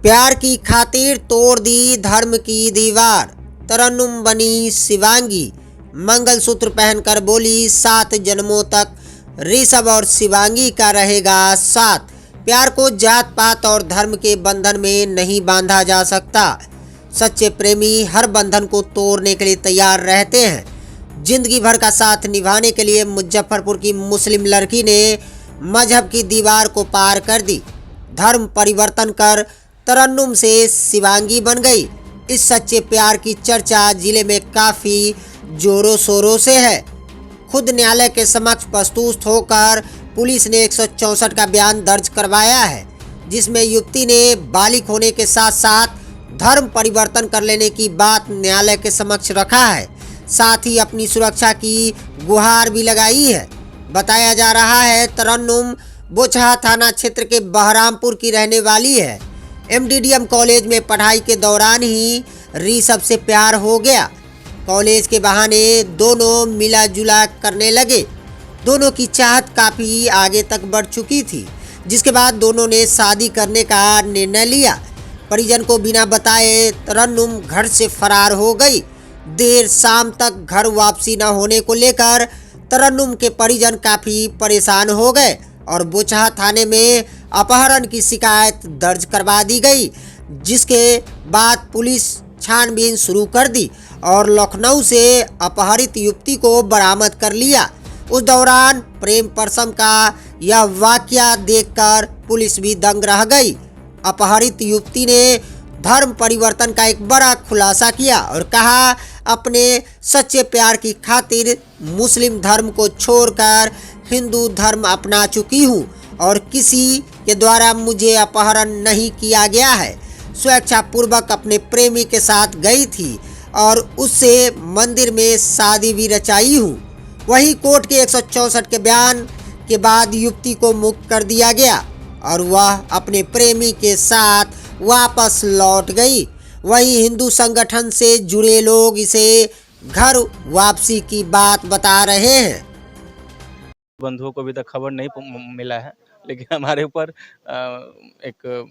प्यार की खातिर तोड़ दी धर्म की दीवार, तरन्नुम बनी शिवांगी। मंगलसूत्र पहनकर बोली 7 जन्मों तक ऋषभ और शिवांगी का रहेगा साथ। प्यार को जात पात और धर्म के बंधन में नहीं बांधा जा सकता। सच्चे प्रेमी हर बंधन को तोड़ने के लिए तैयार रहते हैं। जिंदगी भर का साथ निभाने के लिए मुजफ्फरपुर की मुस्लिम लड़की ने मजहब की दीवार को पार कर दी। धर्म परिवर्तन कर तरन्नुम से शिवांगी बन गई। इस सच्चे प्यार की चर्चा जिले में काफी जोरों शोरों से है। खुद न्यायालय के समक्ष प्रस्तुत होकर पुलिस ने 164 का बयान दर्ज करवाया है, जिसमें युवती ने बालिग होने के साथ साथ धर्म परिवर्तन कर लेने की बात न्यायालय के समक्ष रखा है। साथ ही अपनी सुरक्षा की गुहार भी लगाई है। बताया जा रहा है तरन्नुम बोचहा थाना क्षेत्र के बहरामपुर की रहने वाली है। एमडीडीएम कॉलेज में पढ़ाई के दौरान ही ऋषभ से प्यार हो गया। कॉलेज के बहाने दोनों मिला जुला करने लगे। दोनों की चाहत काफ़ी आगे तक बढ़ चुकी थी, जिसके बाद दोनों ने शादी करने का निर्णय लिया। परिजन को बिना बताए तरन्नुम घर से फरार हो गई। देर शाम तक घर वापसी न होने को लेकर तरन्नुम के परिजन काफ़ी परेशान हो गए और बोचहा थाने में अपहरण की शिकायत दर्ज करवा दी गई, जिसके बाद पुलिस छानबीन शुरू कर दी और लखनऊ से अपहरित युवती को बरामद कर लिया। उस दौरान प्रेम प्रसंग का यह वाकया देखकर पुलिस भी दंग रह गई। अपहरित युवती ने धर्म परिवर्तन का एक बड़ा खुलासा किया और कहा, अपने सच्चे प्यार की खातिर मुस्लिम धर्म को छोड़कर हिंदू धर्म अपना चुकी हूँ और किसी के द्वारा मुझे अपहरण नहीं किया गया है। स्वेच्छापूर्वक अपने प्रेमी के साथ गई थी और उससे मंदिर में शादी भी रचाई हूँ। वहीं कोर्ट के 164 के बयान के बाद युवती को मुक्त कर दिया गया और वह अपने प्रेमी के साथ वापस लौट गई। वहीं हिंदू संगठन से जुड़े लोग इसे घर वापसी की बात बता रहे हैं। बंधुओं को अभी तक खबर नहीं मिला है, लेकिन हमारे ऊपर एक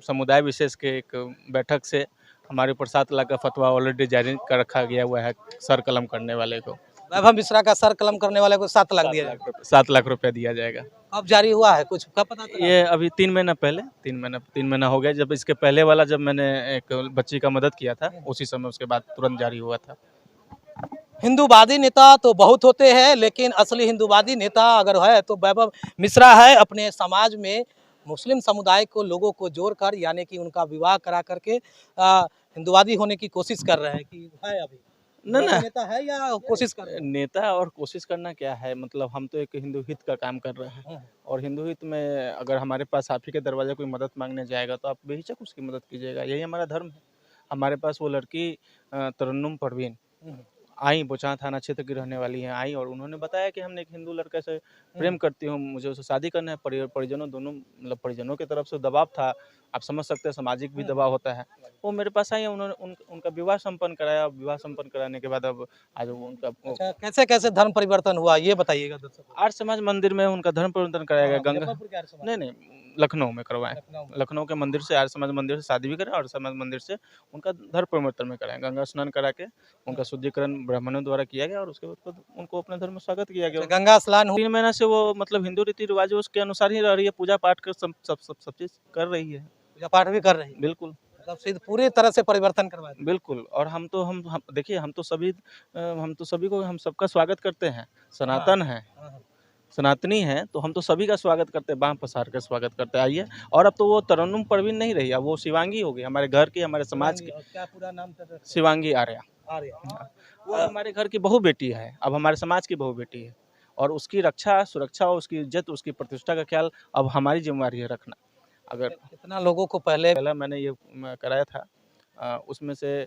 समुदाय विशेष के एक बैठक से हमारे ऊपर 7 लाख का फतवा ऑलरेडी जारी कर रखा गया हुआ है। सर कलम करने वाले को, वैभव मिश्रा का सर कलम करने वाले को 7 लाख दिया जाएगा। 7 लाख रुपया दिया जाएगा। अब जारी हुआ है कुछ, कब पता चला? ये अभी 3 महीना पहले 3 महीना हो गया। जब इसके पहले वाला जब मैंने एक बच्ची का मदद किया था, उसी समय उसके बाद तुरंत जारी हुआ था। हिंदूवादी नेता तो बहुत होते हैं, लेकिन असली हिंदूवादी नेता अगर है तो वैभव मिश्रा है। अपने समाज में मुस्लिम समुदाय को लोगों को जोड़कर, यानी कि उनका विवाह करा करके हिंदूवादी होने की कोशिश कर रहे हैं। कि है अभी ना नेता है या कोशिश कर रहे हैं? नेता और कोशिश करना क्या है, मतलब हम तो एक हिंदू हित का काम कर रहे हैं और हिंदू हित में अगर हमारे पास आप ही के दरवाजे कोई मदद मांगने जाएगा तो आप बेहिचक उसकी मदद कीजिएगा। यही हमारा धर्म है। हमारे पास वो लड़की तरन्नुम परवीन आई, बोचहा थाना क्षेत्र की रहने वाली हैं, आई और उन्होंने बताया कि हमने एक हिंदू लड़के से प्रेम करती हूँ, मुझे उससे शादी करना है। परिजनों दोनों मतलब परिजनों की तरफ से दबाव था, आप समझ सकते हैं, सामाजिक भी दबाव होता है। वो मेरे पास आई, उन्होंने उनका विवाह संपन्न कराया। विवाह संपन्न कराने के बाद अब आज उनका अच्छा, कैसे कैसे धर्म परिवर्तन हुआ ये बताइएगा दर्शकों को। आर्य समाज मंदिर में उनका धर्म परिवर्तन कराया गया। गंगा मुजफ्फरपुर के आर्य समाज? नहीं, लखनऊ में करवाएं। लखनऊ में। लखनऊ के मंदिर से, आर्य समाज मंदिर से शादी भी करें और समाज मंदिर से उनका धर्म परिवर्तन में कराएं। गंगा स्नान करा के उनका शुद्धिकरण ब्राह्मणों द्वारा किया गया और उसके बाद उनको अपने धर्म में स्वागत किया गया। गंगा स्नान 3 महीना से वो मतलब हिंदू रीति रिवाज उसके अनुसार ही रह रही है, पूजा पाठ कर सब चीज कर रही है। पूजा पाठ भी कर रही है, बिल्कुल मतलब सिद्ध पूरी तरह से परिवर्तन करवा दिया। बिल्कुल। और हम देखिए, हम तो सभी को, हम सबका स्वागत करते हैं। सनातन है, सनातनी है, तो हम तो सभी का स्वागत करते हैं, बाह पसार कर स्वागत करते हैं। आइए। और अब तो वो तरन्नुम परवीन नहीं रही, अब वो शिवांगी हो गई। हमारे घर की, हमारे समाज की। क्या पूरा नाम था? शिवांगी आर्या। आर्या। वो हमारे घर की बहू बेटी है, अब हमारे समाज की बहू बेटी है और उसकी रक्षा, सुरक्षा, उसकी इज्जत, उसकी प्रतिष्ठा का ख्याल अब हमारी जिम्मेवारी है रखना। अगर कितना लोगों को पहला मैंने ये कराया था, उसमें से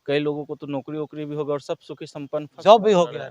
कई लोगों को तो नौकरी वोकरी भी हो गई और सब सुखी संपन्न जॉब भी हो गया,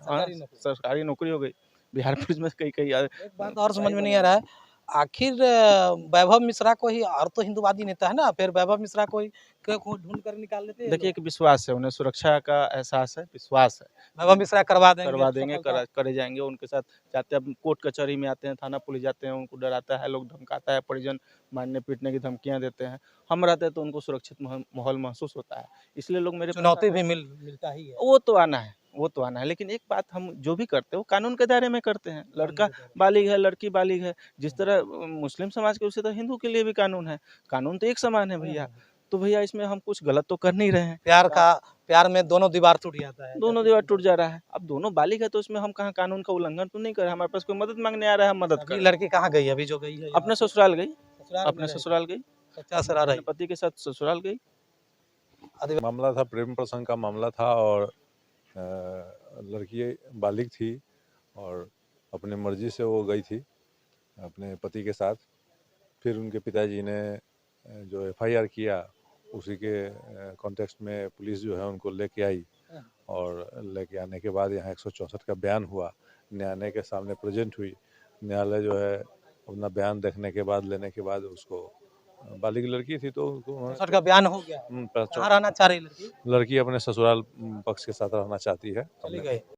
सरकारी नौकरी हो गई। बिहार पुलिस में कई एक बात और समझ में नहीं आ रहा है, आखिर वैभव मिश्रा को ही, और तो हिंदूवादी नेता है ना, फिर वैभव मिश्रा को ही ढूंढ कर निकाल लेते हैं देखिए लोग। एक विश्वास है, उन्हें सुरक्षा का एहसास है, विश्वास है। वैभव मिश्रा करवा देंगे करा करे जाएँगे, उनके साथ जाते हैं, अब कोर्ट कचहरी में आते हैं, थाना पुलिस जाते हैं, उनको डराता है लोग, धमकाता है, परिजन मारने-पीटने की धमकियाँ देते हैं। हम रहते हैं तो उनको सुरक्षित माहौल महसूस होता है, इसलिए लोग मेरे पास चुनौती आते भी हैं। मिलता ही है। वो तो आना है, वो तो आना है, लेकिन एक बात हम जो भी करते हैं वो कानून के दायरे में करते हैं। लड़का बालिग है, लड़की बालिग है, जिस तरह मुस्लिम समाज के उसी तरह हिंदू के लिए भी कानून है। कानून तो एक समान है भैया। तो भैया इसमें हम कुछ गलत तो कर नहीं रहे हैं। प्यार में दोनों दीवार टूट जाता है। दोनों दीवार टूट जा रहा है। अब दोनों बालिग है तो इसमें हम कहाँ कानून का उल्लंघन तो नहीं कर रहे हैं। हमारे पास कोई मदद माँगने आ रहा है, हम मदद अभी कर लड़की कहाँ गई? अभी जो गई है अपने ससुराल गई, ससुराल में अपने रही। ससुराल गई, बच्चा से रह रही। अपने पति के साथ ससुराल गई। मामला था, प्रेम प्रसंग का मामला था और लड़की बालिग थी और अपने मर्जी से वो गई थी अपने पति के साथ। फिर उनके पिताजी ने जो एफआईआर किया उसी के कॉन्टेक्स्ट में पुलिस जो है उनको लेके आई और लेके आने के बाद यहाँ 164 का बयान हुआ, न्यायालय के सामने प्रेजेंट हुई। न्यायालय जो है अपना बयान देखने के बाद, लेने के बाद उसको, बालिग लड़की थी तो उनको सर का बयान हो गया। कहाँ रहना चाह रही लड़की? लड़की अपने ससुराल पक्ष के साथ रहना चाहती है। चली गई।